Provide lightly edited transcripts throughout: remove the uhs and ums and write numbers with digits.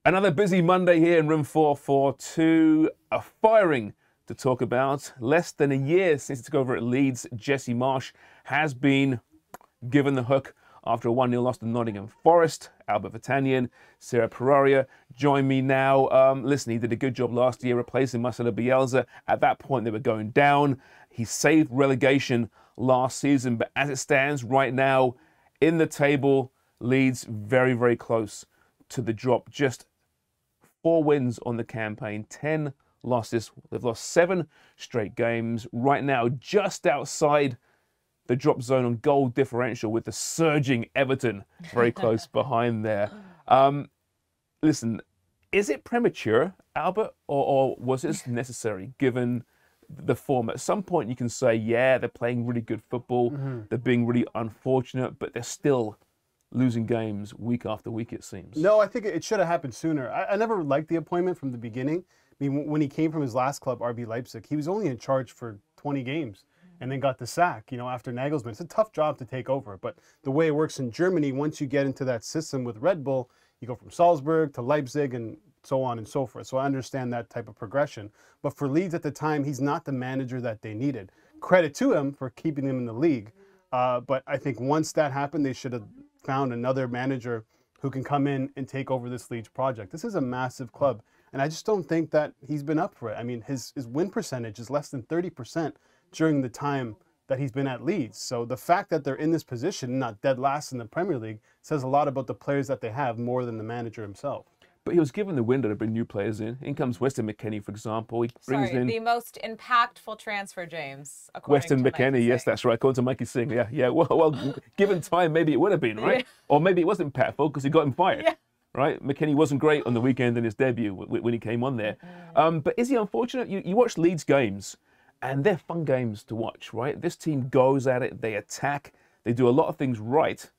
Another busy Monday here in room 442. A firing to talk about. Less than a year since he took over at Leeds, Jesse Marsch has been given the hook after a 1-0 loss to Nottingham Forest. Albert Vertanian, Sarah Pereira join me now. Listen, he did a good job last year replacing Marcelo Bielsa. At that point, they were going down. He saved relegation last season, but as it stands right now in the table, Leeds very, very close to the drop. Just 4 wins on the campaign, 10 losses. They've lost 7 straight games. Right now, just outside the drop zone on goal differential with the surging Everton very close behind there. Listen, is it premature, Albert, or was this necessary given the form? At some point you can say, yeah, they're playing really good football, they're being really unfortunate, but they're still losing games week after week, it seems. No, I think it should have happened sooner. I never liked the appointment from the beginning. I mean, when he came from his last club, RB Leipzig, he was only in charge for 20 games and then got the sack, after Nagelsmann. It's a tough job to take over, but the way it works in Germany, once you get into that system with Red Bull, you go from Salzburg to Leipzig and so on and so forth. So I understand that type of progression. But for Leeds at the time, he's not the manager that they needed. Credit to him for keeping them in the league. But I think once that happened, they should have found another manager who can come in and take over this Leeds project. This is a massive club, and I just don't think that he's been up for it. I mean, his win percentage is less than 30% during the time that he's been at Leeds. So the fact that they're in this position, not dead last in the Premier League, says a lot about the players that they have more than the manager himself. But he was given the window to bring new players in. In comes Weston McKennie, for example. He brings in the most impactful transfer, James. Weston McKennie, yes, that's right. According to Mikey Singh, yeah. Well, given time, maybe it would have been, right? Yeah. Or maybe it wasn't impactful because he got him fired, right? McKennie wasn't great on the weekend in his debut when he came on there. But is he unfortunate? You watch Leeds games, and they're fun games to watch, right? This team goes at it, they attack, they do a lot of things right,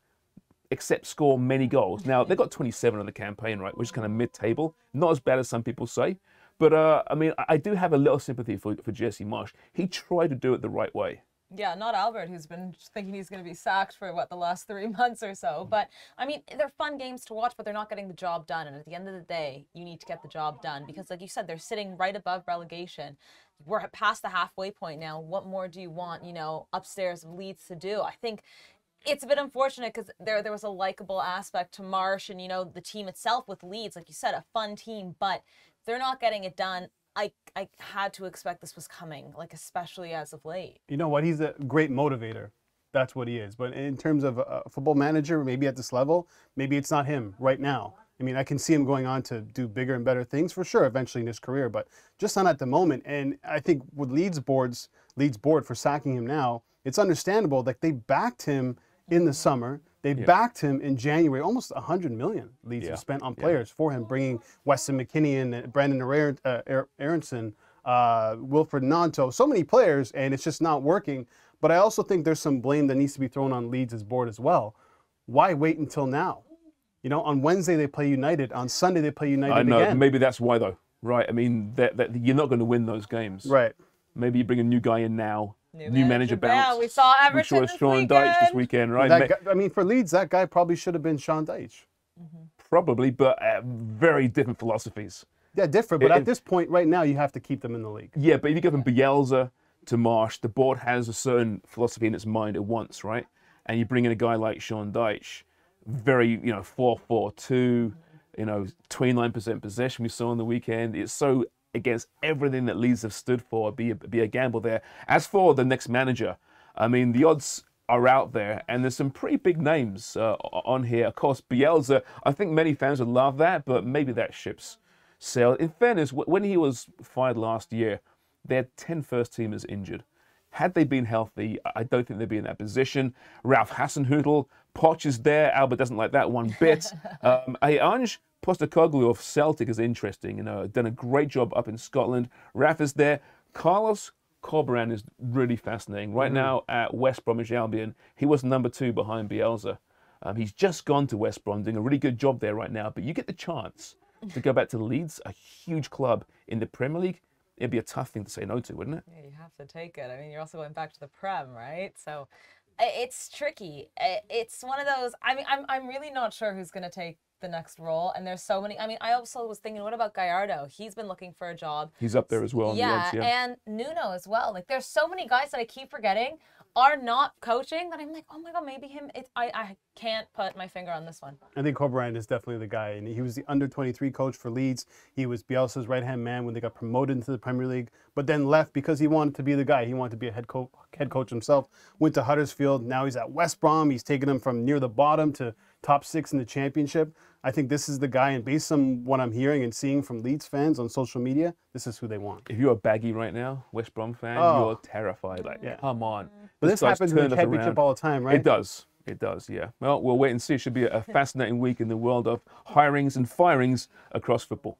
except score many goals. Now, they've got 27 on the campaign, right, which is kind of mid-table. Not as bad as some people say. But, I mean, I do have a little sympathy for Jesse Marsch. He tried to do it the right way. Yeah, not Albert, who's been thinking he's going to be sacked for, the last 3 months or so. But, I mean, they're fun games to watch, but they're not getting the job done. And at the end of the day, you need to get the job done. Because, like you said, they're sitting right above relegation. We're past the halfway point now. What more do you want, upstairs of Leeds to do? I think it's a bit unfortunate because there was a likable aspect to Marsch and, the team itself with Leeds. Like you said, a fun team, but they're not getting it done. I had to expect this was coming, especially as of late. You know what? He's a great motivator. That's what he is. But in terms of a football manager, maybe at this level, maybe it's not him right now. I mean, I can see him going on to do bigger and better things for sure eventually in his career, but just not at the moment. And I think with Leeds board for sacking him now, it's understandable that they backed him in the summer. They backed him in January. Almost 100 million Leeds have spent on players for him, bringing Weston McKennie and Brandon Aronson, Wilfred Nanto, so many players, and it's just not working. But I also think there's some blame that needs to be thrown on Leeds' board as well. Why wait until now? On Wednesday they play United. On Sunday they play United again. I know, maybe that's why though, right? I mean, you're not going to win those games. Right. Maybe you bring a new guy in now. New manager bounce. Yeah, we saw Everton we saw Sean Dyche this weekend, right? I mean, for Leeds, that guy probably should have been Sean Dyche. Probably, but very different philosophies. Yeah, different, but at this point right now, you have to keep them in the league. Yeah, but if you go from Bielsa to Marsch, the board has a certain philosophy in its mind at once, right? And you bring in a guy like Sean Dyche, very, 4-4-2, 29% possession we saw on the weekend. It's so against everything that Leeds have stood for, be a gamble there. As for the next manager, I mean, the odds are out there, and there's some pretty big names on here. Of course, Bielsa, I think many fans would love that, but maybe that ship's sailed. In fairness, when he was fired last year, they had 10 first-teamers injured. Had they been healthy, I don't think they'd be in that position. Ralph Hasenhüttl, Poch is there. Albert doesn't like that one bit. Ange Postecoglou of Celtic is interesting. Done a great job up in Scotland. Raf is there. Carlos Corberán is really fascinating. Right now at West Bromwich Albion, he was number 2 behind Bielsa. He's just gone to West Brom, doing a really good job there right now. But you get the chance to go back to Leeds, a huge club in the Premier League. It'd be a tough thing to say no to, wouldn't it? Yeah, you have to take it. I mean, you're also going back to the Prem, right? So it's tricky. It's one of those. I mean, I'm really not sure who's going to take the next role. And there's so many. I mean, I also was thinking, what about Gallardo? He's been looking for a job. He's up there as well. On the odds, And Nuno as well. Like, there's so many guys that I keep forgetting are not coaching that I'm like, oh my God, maybe him. I can't put my finger on this one. I think Corberán is definitely the guy. And he was the under-23 coach for Leeds. He was Bielsa's right-hand man when they got promoted into the Premier League, but then left because he wanted to be the guy. He wanted to be a head coach himself. Went to Huddersfield. Now he's at West Brom. He's taken them from near the bottom to top 6 in the championship. I think this is the guy, and based on what I'm hearing and seeing from Leeds fans on social media, this is who they want. If you're a baggy right now, West Brom fan, you're terrified. Like, come on. But this happens in the championship all the time, right? It does. It does, yeah. Well, we'll wait and see. It should be a fascinating week in the world of hirings and firings across football.